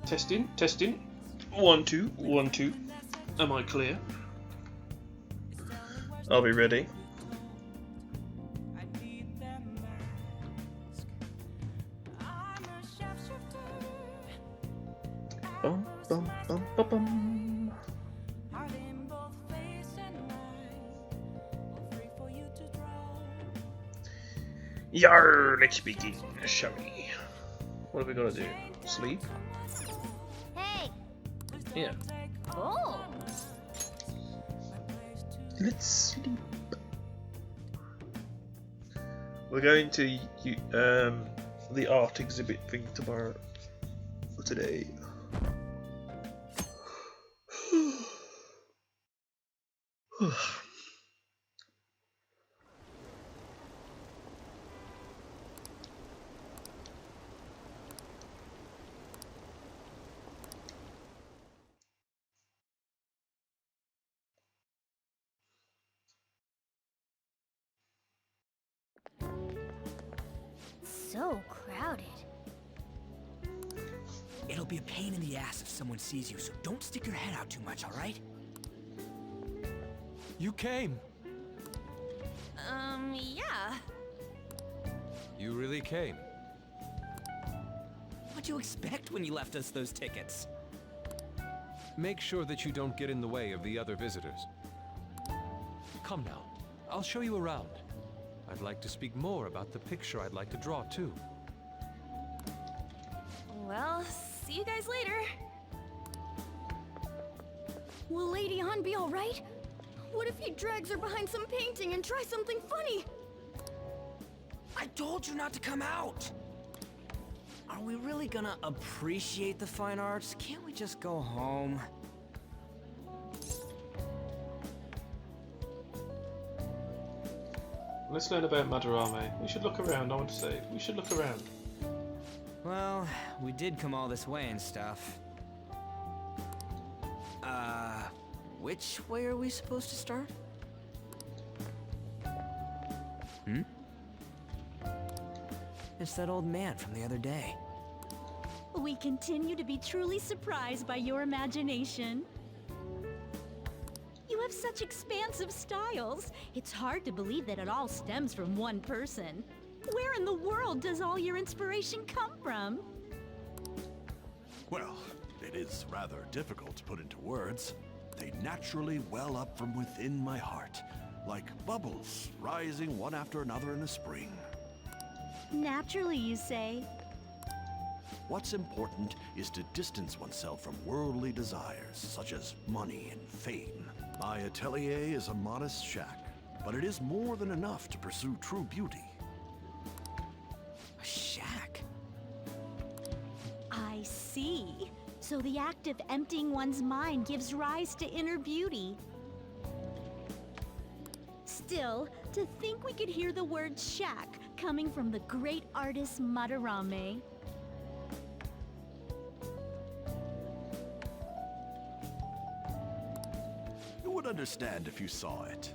Testing, testing. 1, 2, 1, 2. Am I clear? I'll be ready. Bum, bum, bum, bum, bum. Yar, let's begin, shall we? What are we gonna do? Sleep? Hey! Yeah. Oh! Let's sleep. We're going to the art exhibit thing tomorrow. Today. So crowded. It'll be a pain in the ass if someone sees you, so don't stick your head out too much, alright? You came. Yeah. You really came. What'd you expect when you left us those tickets? Make sure that you don't get in the way of the other visitors. Come now, I'll show you around. I'd like to speak more about the picture I'd like to draw, too. Well, see you guys later. Will Lady Han be alright? What if he drags her behind some painting and tries something funny? I told you not to come out! Are we really gonna appreciate the fine arts? Can't we just go home? Let's learn about Madarame. We should look around, I want to say. We should look around. Well, we did come all this way and stuff. Which way are we supposed to start? It's that old man from the other day. We continue to be truly surprised by your imagination. You have such expansive styles. It's hard to believe that it all stems from one person. Where in the world does all your inspiration come from? Well, it is rather difficult to put into words. They naturally well up from within my heart, like bubbles rising one after another in the spring. Naturally, you say. What's important is to distance oneself from worldly desires, such as money and fame. My atelier is a modest shack, but it is more than enough to pursue true beauty. A shack? I see. So the act of emptying one's mind gives rise to inner beauty. Still, to think we could hear the word shack coming from the great artist Madarame. You would understand if you saw it.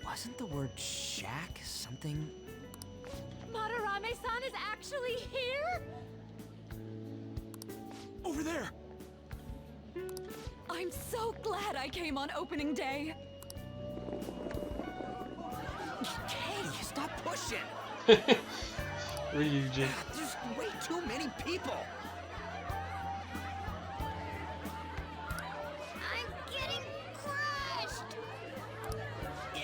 Wasn't the word shack something? Madarame-san is actually here? Over there! I'm so glad I came on opening day. Hey, stop pushing! Ryujin. There's way too many people! I'm getting crushed!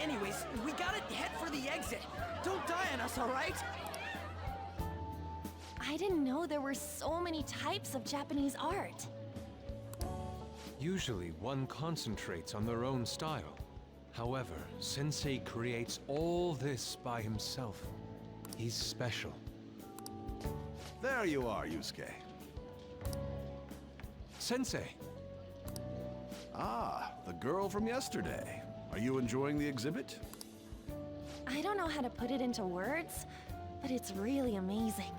Anyways, we gotta head for the exit. Don't die on us, alright? I didn't know there were so many types of Japanese art. Usually, one concentrates on their own style. However, Sensei creates all this by himself. He's special. There you are, Yusuke. Sensei! Ah, the girl from yesterday. Are you enjoying the exhibit? I don't know how to put it into words, but it's really amazing.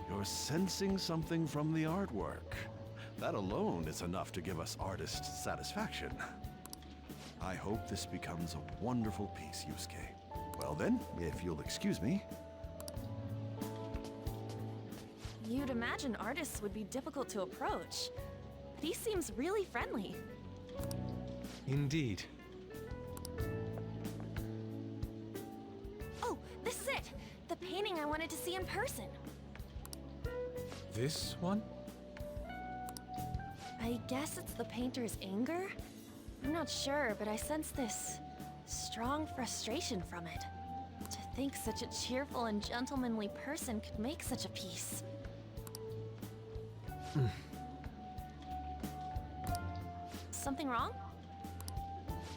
You're sensing something from the artwork. That alone is enough to give us artists satisfaction. I hope this becomes a wonderful piece, Yusuke. Well then, if you'll excuse me. You'd imagine artists would be difficult to approach, but he seems really friendly. Indeed. Oh, this is it! The painting I wanted to see in person. This one? I guess it's the painter's anger? I'm not sure, but I sense this strong frustration from it. To think such a cheerful and gentlemanly person could make such a piece. Something wrong?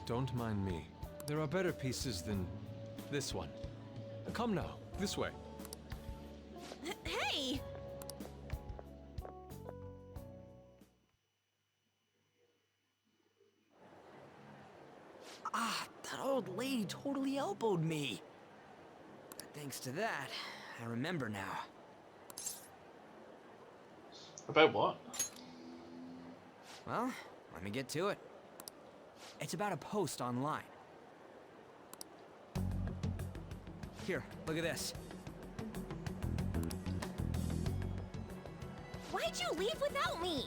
Don't mind me. There are better pieces than this one. Come now, this way. Hey! Ah, that old lady totally elbowed me. Thanks to that, I remember now. About what? Well, let me get to it. It's about a post online. Here, look at this. Why'd you leave without me?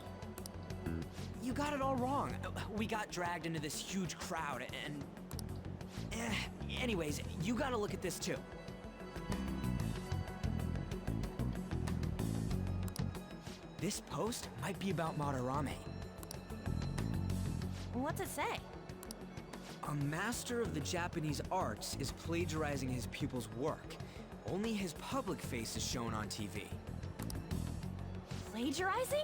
You got it all wrong. We got dragged into this huge crowd and... anyways, you gotta look at this too. This post might be about Madarame. What's it say? A master of the Japanese arts is plagiarizing his pupil's work. Only his public face is shown on TV. Plagiarizing?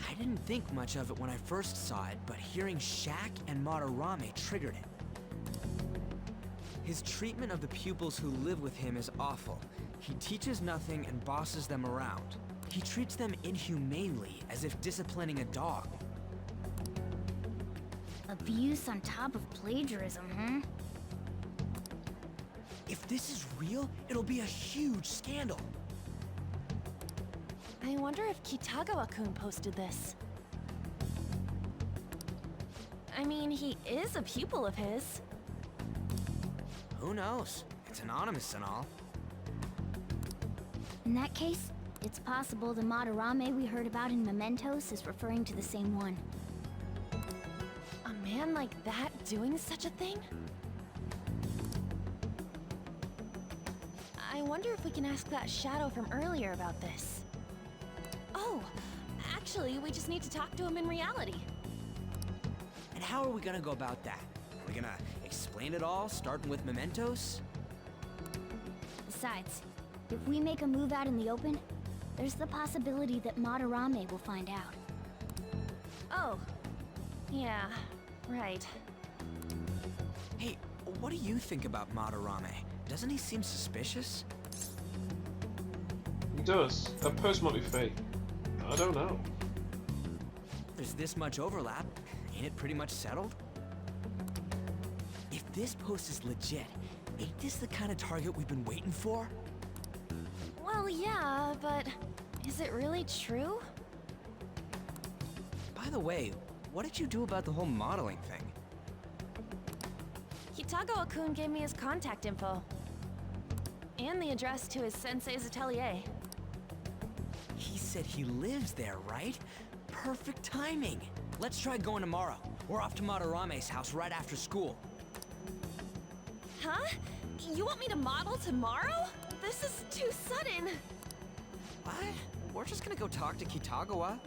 I didn't think much of it when I first saw it, but hearing Shaq and Madarame triggered it. His treatment of the pupils who live with him is awful. He teaches nothing and bosses them around. He treats them inhumanely, as if disciplining a dog. Abuse on top of plagiarism, huh? If this is real, it'll be a huge scandal. I wonder if Kitagawa-kun posted this. I mean, he is a pupil of his. Who knows? It's anonymous and all. In that case, it's possible the Madarame we heard about in Mementos is referring to the same one. A man like that doing such a thing? I wonder if we can ask that shadow from earlier about this. Oh, actually, we just need to talk to him in reality. And how are we gonna go about that? Are we gonna explain it all, starting with Mementos? Besides, if we make a move out in the open, there's the possibility that Madarame will find out. Oh, yeah, right. Hey, what do you think about Madarame? Doesn't he seem suspicious? He does. That post might be fake. I don't know. There's this much overlap. Ain't it pretty much settled? If this post is legit, ain't this the kind of target we've been waiting for? Well, yeah, but is it really true? By the way, what did you do about the whole modeling thing? Kitagawa-kun gave me his contact info. And the address to his sensei's atelier. He said he lives there, right? Perfect timing. Let's try going tomorrow. We're off to Madarame's house right after school. Huh? You want me to model tomorrow? This is too sudden. What? We're just gonna go talk to Kitagawa.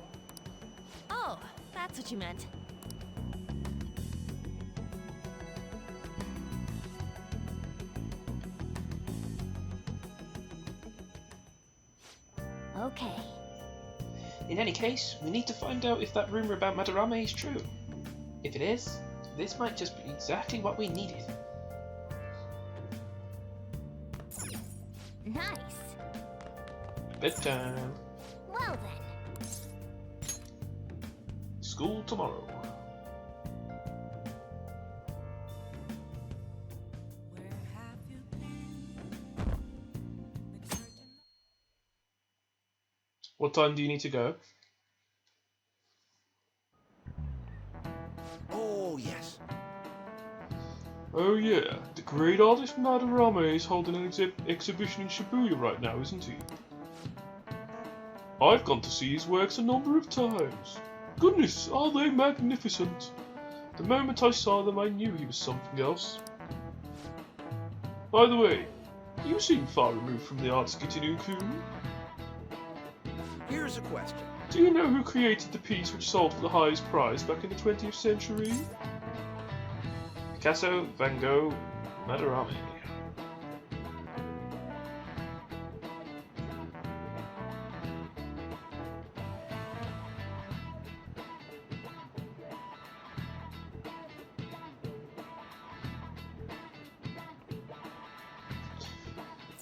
Oh, that's what you meant. Okay. In any case, we need to find out if that rumor about Madarame is true. If it is, this might just be exactly what we needed. Nice. Bedtime. Well then. school tomorrow. What time do you need to go? Oh, yes. Oh yeah, the great artist Madarame is holding an exhibition in Shibuya right now, isn't he? I've gone to see his works a number of times. Goodness, are they magnificent! The moment I saw them I knew he was something else. By the way, you seem far removed from the arts Gitinuku. Here's a question. Do you know who created the piece which sold for the highest price back in the 20th century? Picasso, Van Gogh, Madarame.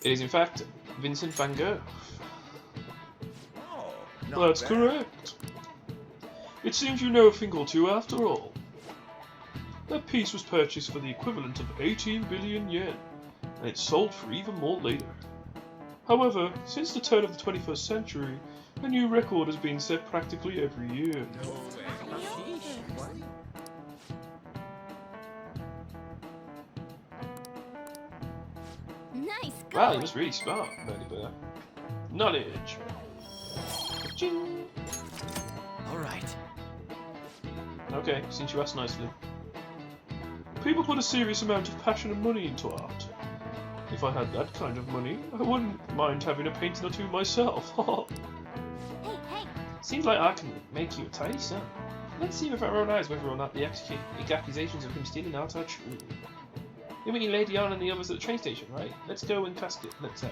It is in fact Vincent van Gogh. Oh, not That's bad. correct. It seems you know a thing or two after all. That piece was purchased for the equivalent of 18 billion yen, and it sold for even more later. However, since the turn of the 21st century, a new record has been set practically every year. Nice Wow, going. he was really smart, Bernie Bear. Knowledge. Ching. All right. Okay, since you asked nicely. People put a serious amount of passion and money into art. If I had that kind of money, I wouldn't mind having a painting or two myself. Hey, hey. Seems like I can make you a tidy son. Let's see with our own eyes whether or not the accusations of him stealing art are true. You're meeting Lady Anne and the others at the train station, right? Let's go and cast it. Let's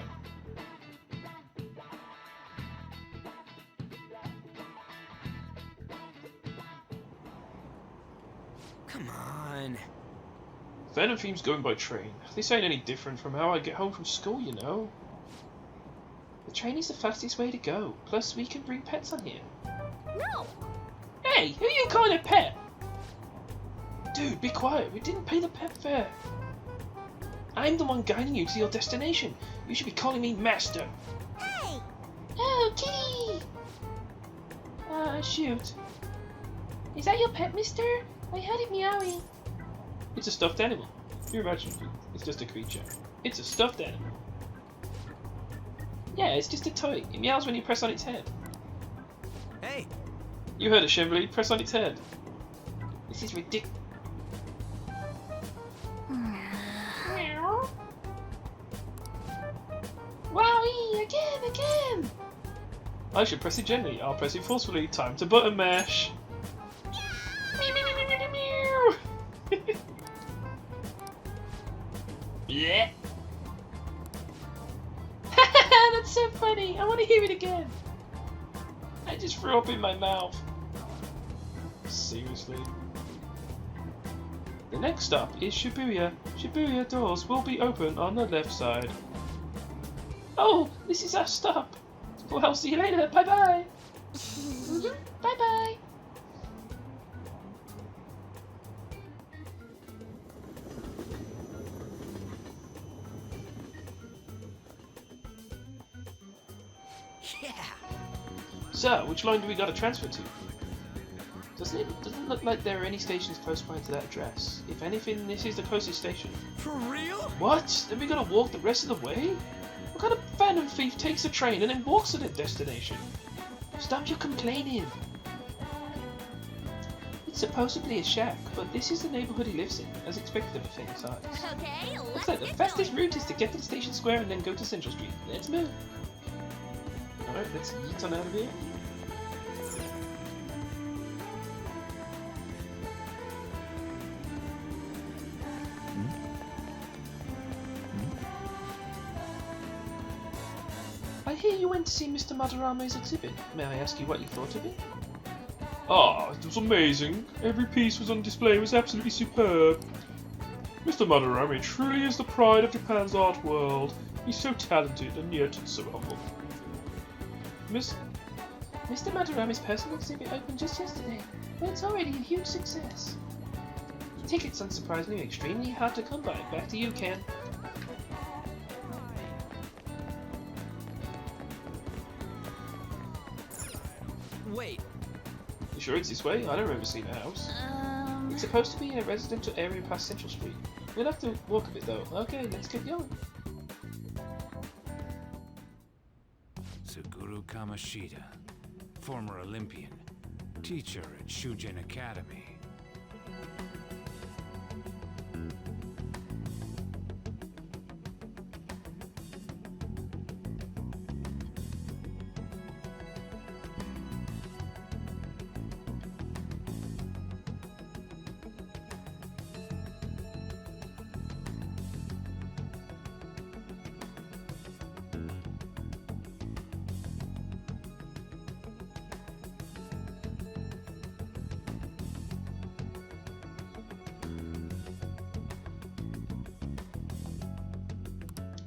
Come on. Venom Theme's going by train. This ain't any different from how I get home from school, you know. The train is the fastest way to go. Plus, we can bring pets on here. No. Hey, who are you calling a pet? Dude, be quiet. We didn't pay the pet fare. I'm the one guiding you to your destination. You should be calling me Master. Hey. Oh, kitty! Shoot. Is that your pet, mister? I heard it meowing. It's a stuffed animal. You're imagining it's just a creature. It's a stuffed animal. Yeah, it's just a toy. It meows when you press on its head. Hey, You heard it, Shimberly. Press on its head. This is ridiculous. Meow. Wowie! Again! I should press it gently. I'll press it forcefully. Time to button mash. Meow. Yeah. That's so funny. I want to hear it again. I just threw up in my mouth. Seriously. The next stop is Shibuya. Shibuya doors will be open on the left side. Oh, this is our stop. Well, see you later. Bye bye. Bye bye. yeah. So, which line do we gotta transfer to? Doesn't look like there are any stations close by to that address. If anything, this is the closest station. For real? What? Then we gotta walk the rest of the way? What kind of Phantom Thief takes a train and then walks to their destination? Stop your complaining! It's supposedly a shack, but this is the neighborhood he lives in, as expected of a thing size. Okay, Looks let's like the get fastest going. route is to get to the station square and then go to Central Street. Let's move! Alright, let's yeet on out of here. I hear you went to see Mr. Madarame's exhibit. May I ask you what you thought of it? Ah, it was amazing. Every piece was on display was absolutely superb. Mr. Madarame truly is the pride of Japan's art world. He's so talented and yet so humble. Mr. Madarami's personal exhibit opened just yesterday, but it's already a huge success. Tickets, unsurprisingly, are extremely hard to come by. Back to you, Ken. Wait, You sure it's this way? I don't remember seeing a house. It's supposed to be in a residential area past Central Street. We'll have to walk a bit though. Okay, let's get going. Suguru Kamoshida, former Olympian, teacher at Shujin Academy.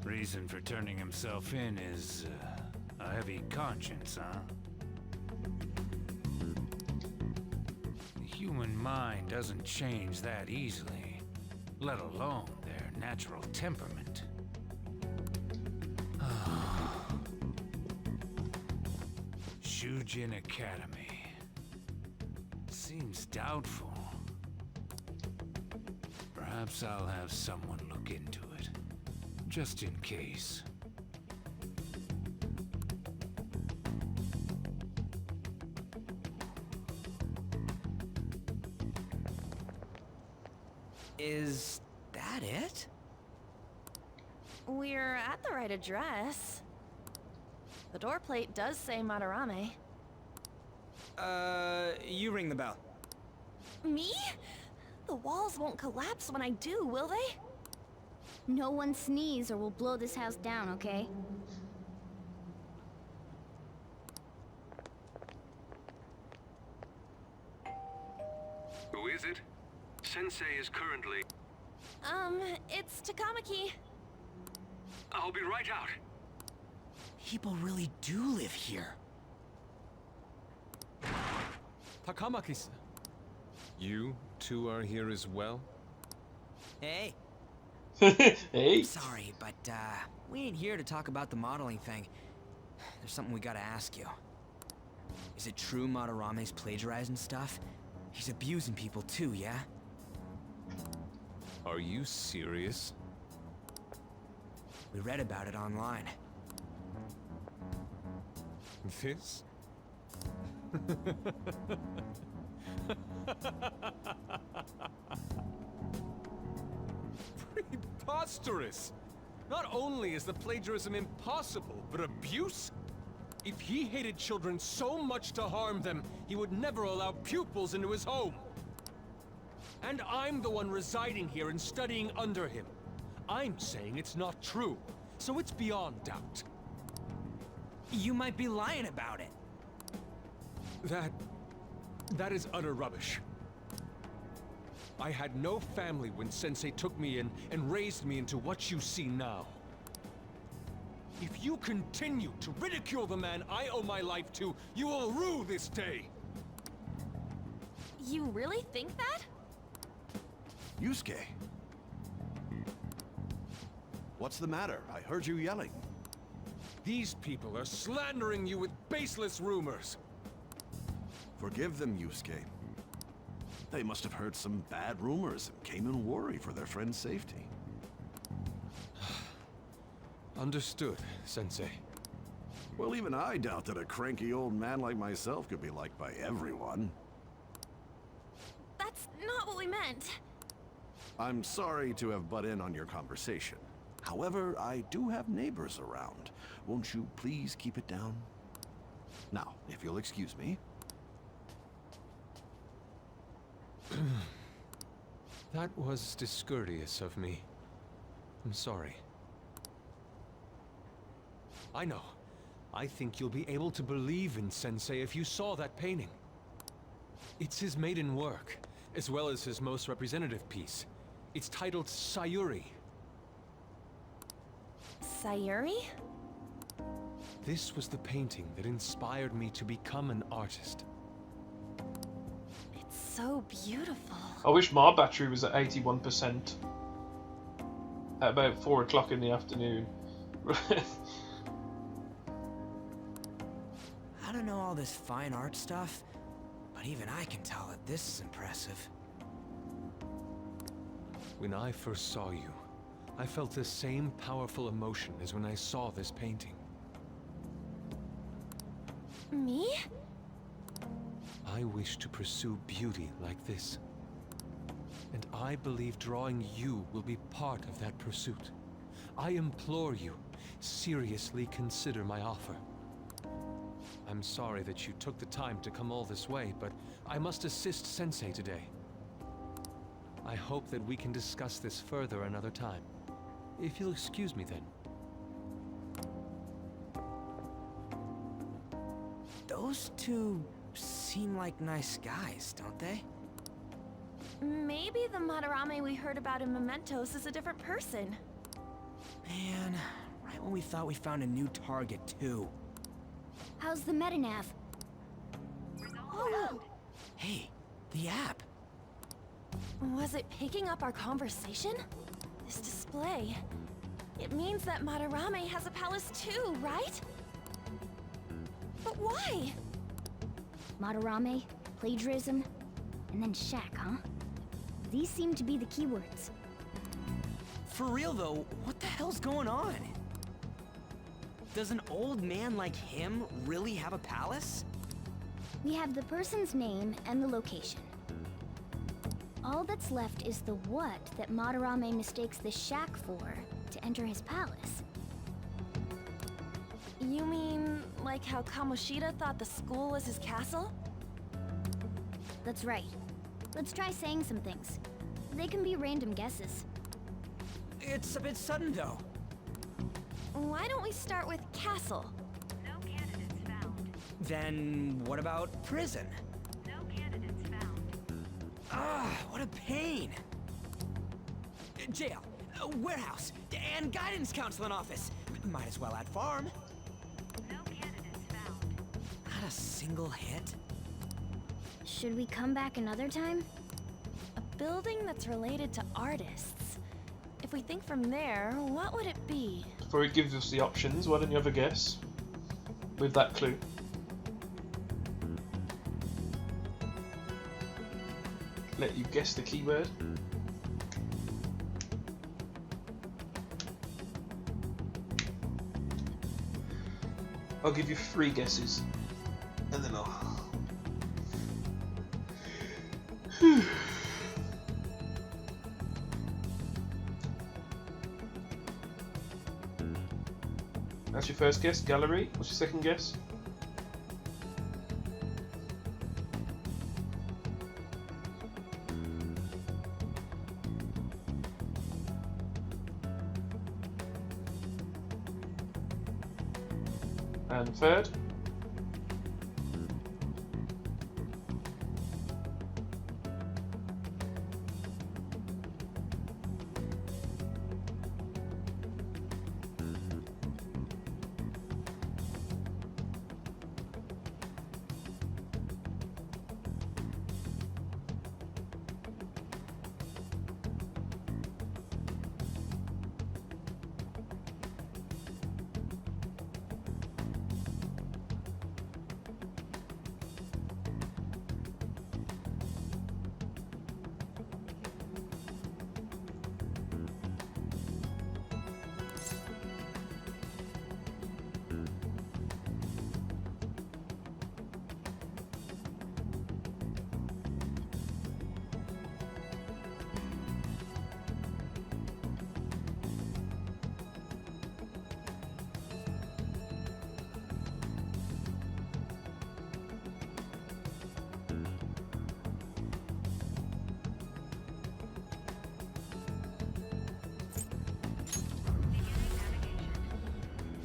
Reason for turning himself in is a heavy conscience, huh? The human mind doesn't change that easily, let alone their natural temperament. Shujin Academy. Seems doubtful. Perhaps I'll have someone look into it. Just in case. is that it? We're at the right address. The door plate does say Madarame. You ring the bell. Me? The walls won't collapse when I do, will they? No one sneeze or we'll blow this house down, okay? Who is it? Sensei is currently... It's Takamaki. I'll be right out. People really do live here. Takamaki-san. You two are here as well? Hey, Hey. sorry, but we ain't here to talk about the modeling thing. There's something we gotta ask you. Is it true Madarame's plagiarizing stuff? He's abusing people too, yeah? Are you serious? We read about it online. This? Preposterous! Not only is the plagiarism impossible, but abuse? If he hated children so much to harm them, he would never allow pupils into his home. And I'm the one residing here and studying under him. I'm saying it's not true, so it's beyond doubt. You might be lying about it. That is utter rubbish. I had no family when Sensei took me in and raised me into what you see now. If you continue to ridicule the man I owe my life to, you will rue this day! You really think that? Yusuke. What's the matter? I heard you yelling. These people are slandering you with baseless rumors. Forgive them, Yusuke. They must have heard some bad rumors and came in worry for their friend's safety. Understood, Sensei. Well, even I doubt that a cranky old man like myself could be liked by everyone. That's not what we meant. I'm sorry to have butt in on your conversation. However, I do have neighbors around. Won't you please keep it down? Now, if you'll excuse me. That was discourteous of me. I'm sorry. I know. I think you'll be able to believe in Sensei if you saw that painting. It's his maiden work, as well as his most representative piece. It's titled Sayuri. Sayuri? This was the painting that inspired me to become an artist. It's so beautiful. I wish my battery was at 81% at about 4 o'clock in the afternoon. I don't know all this fine art stuff, but even I can tell that this is impressive. When I first saw you, I felt the same powerful emotion as when I saw this painting. Me? I wish to pursue beauty like this. And I believe drawing you will be part of that pursuit. I implore you, seriously consider my offer. I'm sorry that you took the time to come all this way, but I must assist Sensei today. I hope that we can discuss this further another time. If you'll excuse me then. Those two seem like nice guys, don't they? Maybe the Madarame we heard about in Mementos is a different person. Man, right when we thought we found a new target, too. How's the metanav? Oh, Hey, the app. was it picking up our conversation? This display. It means that Madarame has a palace too, right? But why? Madarame, plagiarism, and then shack, huh? These seem to be the keywords. For real, though, what the hell's going on? Does an old man like him really have a palace? We have the person's name and the location. All that's left is the what that Madarame mistakes the shack for to enter his palace. You mean like how Kamoshida thought the school was his castle? That's right. Let's try saying some things. They can be random guesses. It's a bit sudden, though. Why don't we start with castle? No candidates found. Then what about prison? No candidates found. Ah, what a pain. Jail, warehouse, and guidance counseling office. Might as well add farm. No candidates found. Not a single hit. Should we come back another time? A building that's related to artists. If we think from there, what would it be? Before it gives us the options, why don't you have a guess with that clue? Let you guess the keyword. I'll give you 3 guesses, and then I'll... That's your first guess, gallery. What's your second guess? And third?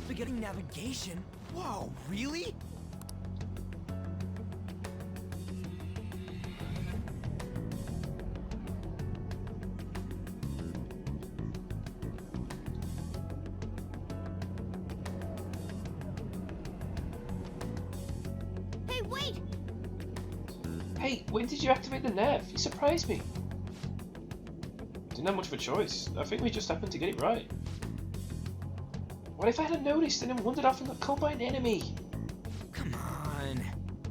Beginning navigation? Whoa, really? Hey, when did you activate the nerve? You surprised me. Didn't have much of a choice. I think we just happened to get it right. What if I hadn't noticed and then wandered off and got killed by an enemy? Come on.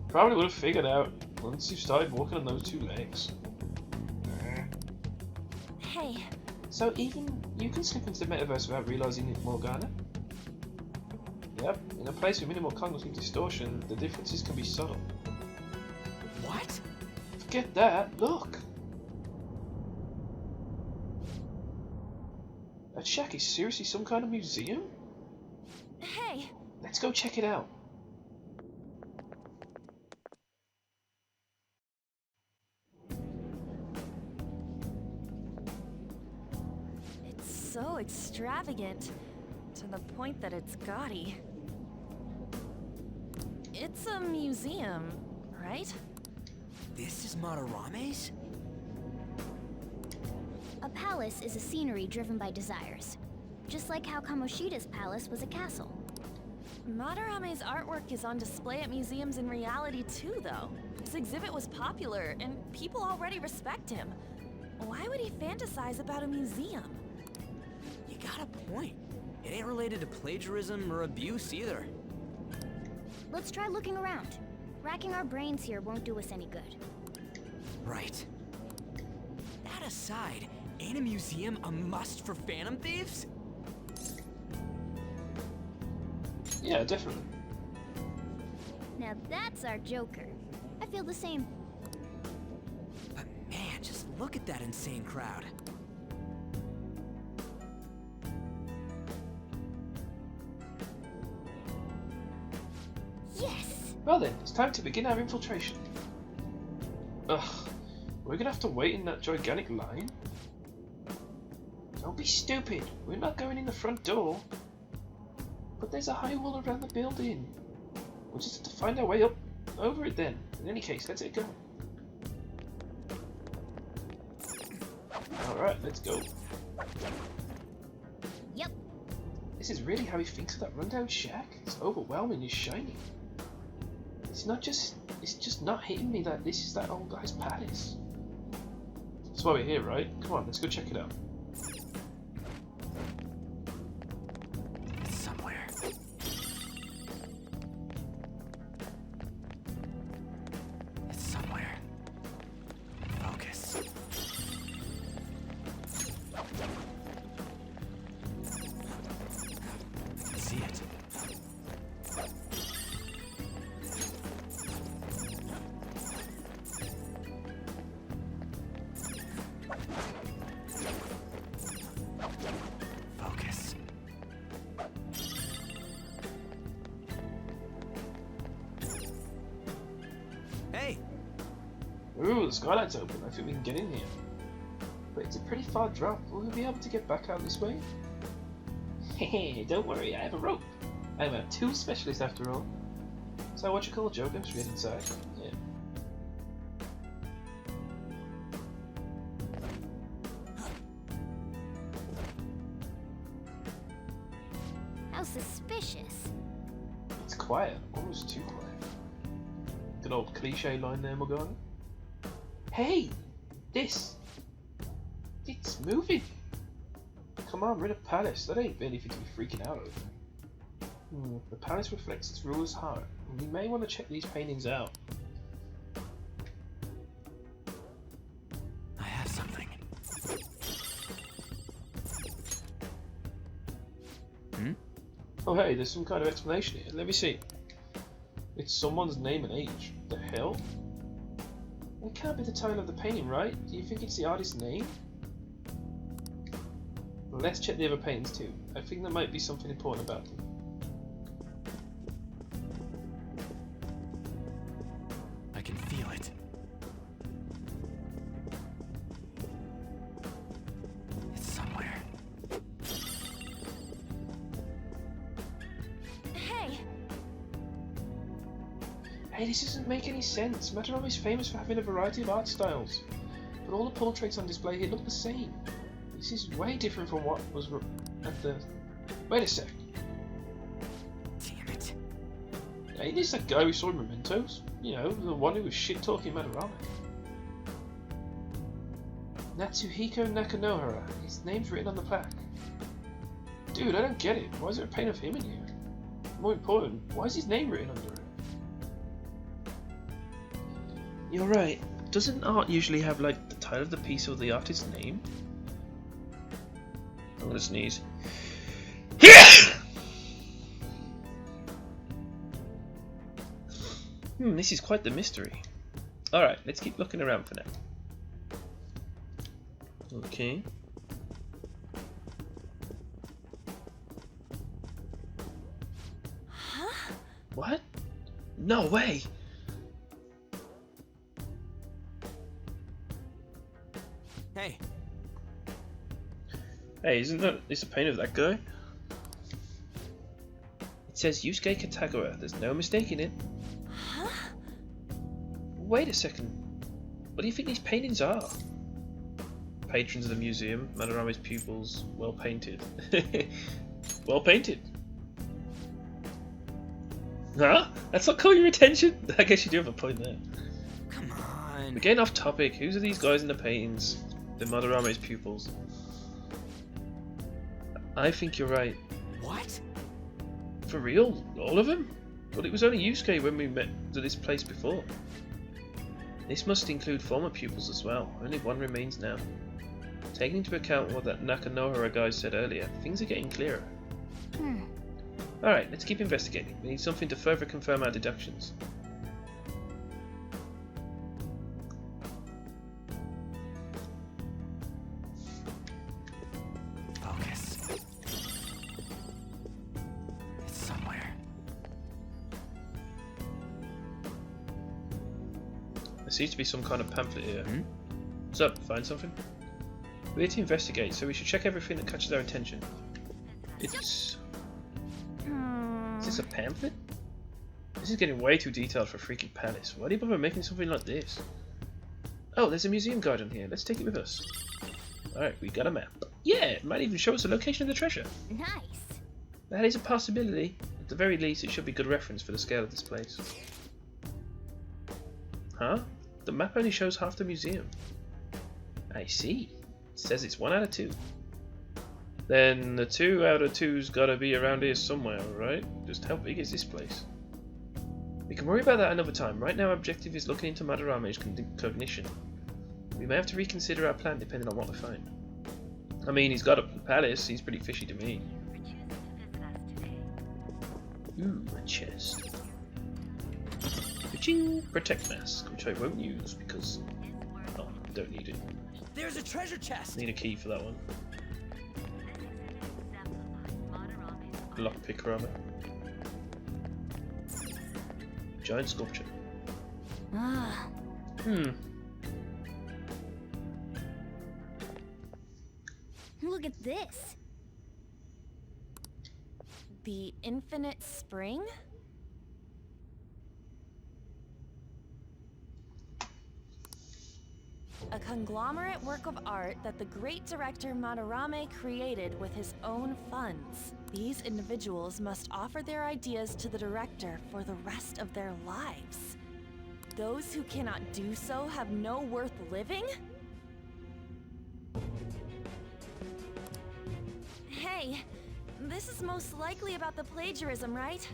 Probably would have figured out once you started walking on those two legs. Hey, So even you can slip into the metaverse without realizing it, Morgana? Yep, in a place with minimal cognitive distortion, the differences can be subtle. What? Forget that, look! That shack is seriously some kind of museum? hey! Let's go check it out. It's so extravagant, to the point that it's gaudy. It's a museum, right? This is Madarame's? A palace is a scenery driven by desires. Just like how Kamoshida's palace was a castle. Madarame's artwork is on display at museums in reality too, though. His exhibit was popular, and people already respect him. Why would he fantasize about a museum? You got a point. It ain't related to plagiarism or abuse either. Let's try looking around. Racking our brains here won't do us any good. Right. That aside, ain't a museum a must for Phantom Thieves? Yeah, definitely. Now that's our Joker. I feel the same. But man, just look at that insane crowd. Yes! Well then, it's time to begin our infiltration. Ugh, we're gonna have to wait in that gigantic line? Don't be stupid, we're not going in the front door. But there's a high wall around the building. We'll just have to find our way up over it then. In any case, let's get going. Alright, let's go. Yep. This is really how he thinks of that rundown shack? It's overwhelming, it's shiny. It's just not hitting me that this is that old guy's palace. That's why we're here, right? Come on, let's go check it out. It's somewhere. It's somewhere. Focus. I see it. Focus. Hey! Ooh, the skylight's open. I think we can get in here. But it's a pretty far drop. Will we be able to get back out this way? Hehe, don't worry, I have a rope. I'm a tool specialist after all. So what you call a Joker? Should we get inside? Yeah. How suspicious. It's quiet. Almost too quiet. Good old cliche line there, Morgana. Hey! This! It's moving! Come on, we're in a palace. That ain't anything to be freaking out over. The palace reflects its ruler's heart. We may want to check these paintings out. I have something. Hmm? Oh hey, there's some kind of explanation here. Let me see. It's someone's name and age. The hell? It can't be the title of the painting, right? Do you think it's the artist's name? Well, let's check the other paintings too. I think there might be something important about them. I can feel it. It's somewhere. Hey! Hey, this doesn't make any sense. Madarame is famous for having a variety of art styles, but all the portraits on display here look the same. This is way different from what was at the... Wait a sec. Damn it. I Ain't this that guy we saw in Mementos? You know, the one who was shit-talking Madarame. Natsuhiko Nakanohara. His name's written on the plaque. Dude, I don't get it. Why is there a paint of him in here? More important, why is his name written under it? You're right. Doesn't art usually have, like, the title of the piece or the artist's name? I'm gonna sneeze. This is quite the mystery. Alright, let's keep looking around for now. Okay. Huh? What? No way! Hey, Hey, isn't that this a paint of that guy? It says Yusuke Katagura. There's no mistaking it. Huh? Wait a second. What do you think these paintings are? Patrons of the museum, Madarame's pupils, well painted. Well painted. Huh? That's not caught your attention? I guess you do have a point there. come on. We're getting off topic. Whose are these guys in the paintings? They're Madarame's pupils. I think you're right. What? For real? All of them? But it was only Yusuke when we met to this place before. This must include former pupils as well. Only one remains now. Taking into account what that Nakanohara guy said earlier, things are getting clearer. Alright, let's keep investigating. We need something to further confirm our deductions. Focus. It's somewhere. There seems to be some kind of pamphlet here. Hmm? What's up? Find something? We're here to investigate, so we should check everything that catches our attention. It's... Is this a pamphlet? This is getting way too detailed for Freaky Palace. Why do you bother making something like this? Oh, there's a museum guide on here. Let's take it with us. Alright, we got a map. Yeah, it might even show us the location of the treasure. Nice. That is a possibility. At the very least, it should be good reference for the scale of this place. Huh? The map only shows half the museum. I see. It says it's 1 out of 2. Then the 2 out of 2's gotta be around here somewhere, right? Just how big is this place? We can worry about that another time. Right now our objective is looking into Madarame's cognition. We may have to reconsider our plan depending on what we find. I mean, he's got a palace, he's pretty fishy to me. Ooh, a chest. Ka-ching! Protect mask, which I won't use because... oh, I don't need it. There's a treasure chest! Need a key for that one. Lockpick armor. Giant sculpture. Ah, look at this. The Infinite Spring? A conglomerate work of art that the great director Madarame created with his own funds. These individuals must offer their ideas to the director for the rest of their lives. Those who cannot do so have no worth living? Hey, this is most likely about the plagiarism, right?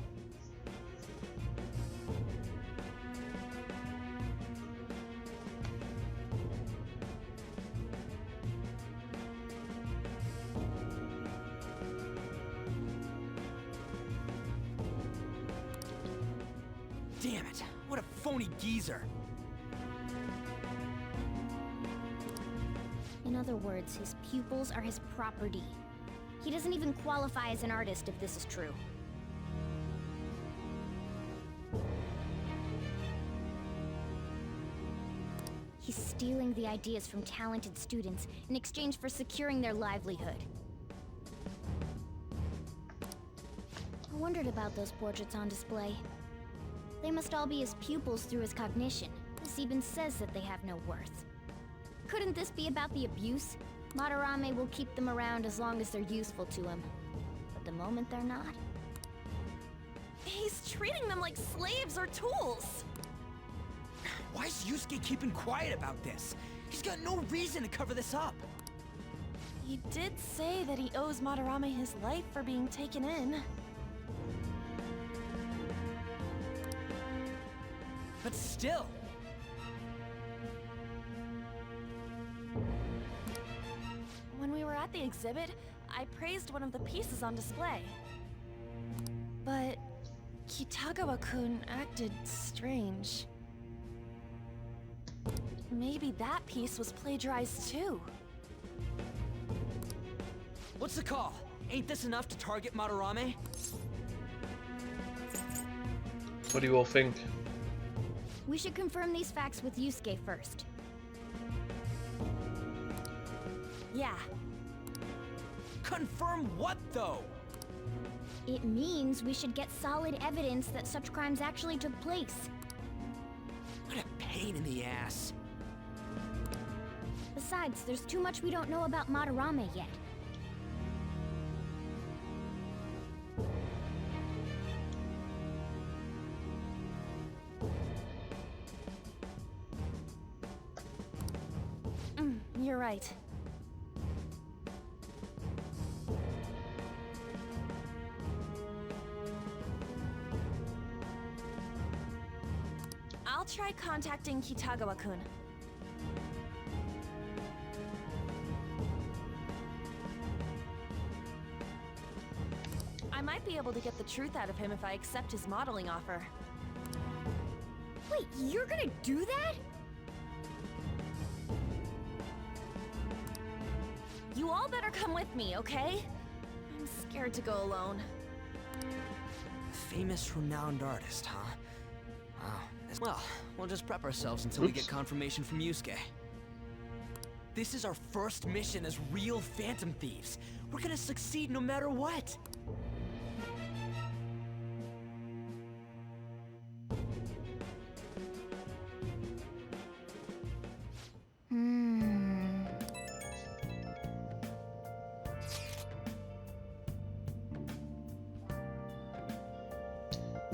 Damn it! What a phony geezer! In other words, his pupils are his property. He doesn't even qualify as an artist if this is true. He's stealing the ideas from talented students in exchange for securing their livelihood. I wondered about those portraits on display. They must all be his pupils through his cognition. This even says that they have no worth. Couldn't this be about the abuse? Madarame will keep them around as long as they're useful to him. But the moment they're not... He's treating them like slaves or tools. Why is Yusuke keeping quiet about this? He's got no reason to cover this up. He did say that he owes Madarame his life for being taken in. But still. When we were at the exhibit, I praised one of the pieces on display. But Kitagawa-kun acted strange. Maybe that piece was plagiarized too. What's the call? Ain't this enough to target Madarame? What do you all think? We should confirm these facts with Yusuke first. Yeah, Confirm what, though? It means we should get solid evidence that such crimes actually took place. What a pain in the ass. Besides, there's too much we don't know about Madarame yet. you're right. I'll try contacting Kitagawa-kun. I might be able to get the truth out of him if I accept his modeling offer. Wait, you're gonna do that? You all better come with me, okay? I'm scared to go alone. Famous, renowned artist, huh? Wow. Well, we'll just prep ourselves until we get confirmation from Yusuke. This is our first mission as real Phantom Thieves. We're gonna succeed no matter what.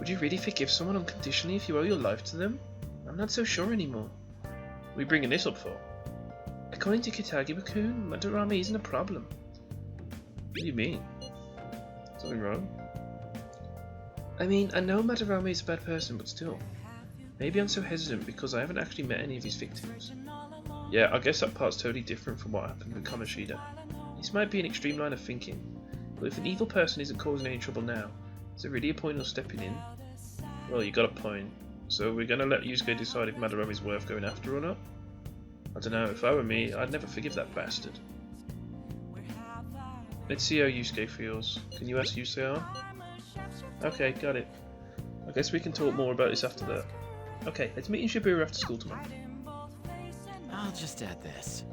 Would you really forgive someone unconditionally if you owe your life to them? I'm not so sure anymore. What are we bringing this up for? According to Kitagawa-kun, Madarame isn't a problem. What do you mean? Something wrong? I mean, I know Madarame is a bad person, but still. Maybe I'm so hesitant because I haven't actually met any of his victims. Yeah, I guess that part's totally different from what happened with Kamoshida. This might be an extreme line of thinking, but if an evil person isn't causing any trouble now, is there really a point of stepping in? Well, you got a point. So we're gonna let Yusuke decide if Madarame's worth going after or not? I don't know, if I were me, I'd never forgive that bastard. Let's see how Yusuke feels. Can you ask Yusuke? Okay, got it. I guess we can talk more about this after that. Okay, let's meet in Shibuya after school tomorrow. I'll just add this.